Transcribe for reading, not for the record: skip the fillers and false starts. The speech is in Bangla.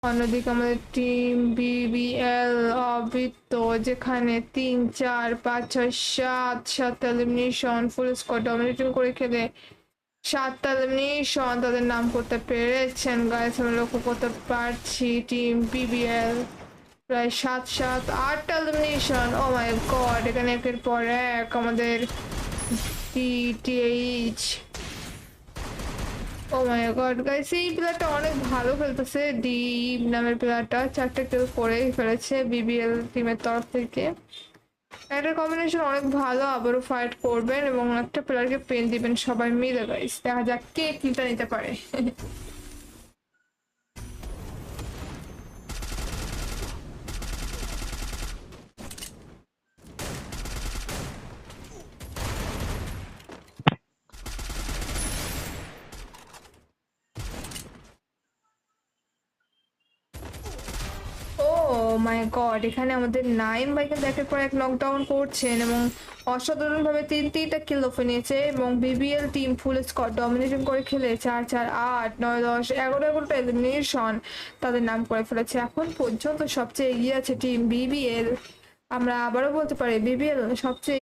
অন্যদিকে আমাদের টিম বিবিএল অবৃত্ত, যেখানে 3 4 5 6 7 এলিমিনেশন ফুল স্কোয়াড ডমিনেটিং করে খেলে 7টা এলিমিনেশন তাদের নাম করতে পেরেছেন। গাইস আমরা লক্ষ্য করতে পারছি টিম বিবিএল প্রায় 7 7 8টা এলিমিনেশন। ও মাই গড, এখানে একের পর এক আমাদের টিটিএইচ। ও মাই গড গাইস, এই প্লেয়ারটা অনেক ভালো খেলতেছে। ডিপ নামের প্লেয়ারটা 4টে কিল করে ফেলেছে বিবিএল টিমের তরফ থেকে। একটা কম্বিনেশন অনেক ভালো, আবারও ফাইট করবেন এবং একটা প্লেয়ারকে পেন দিবেন সবাই মিলে। গাইস দেখা যাক কে কিলটা নিতে পারে। ও মাই গড, এখানে আমাদের নাইম ভাই কিন্তু একের পর এক নকডাউন করছেন এবং অসাধারণ ভাবে 3টা কিল অফে নিয়েছে এবং BBL team full squad domination করে খেলে 4 4 8 9 10 11 এলিমিনেশন তাদের নাম করে ফেলেছে। এখন পর্যন্ত সবচেয়ে এগিয়ে আছে টিম বিবিএল। আমরা আবারও বলতে পারি বিবিএল সবচেয়ে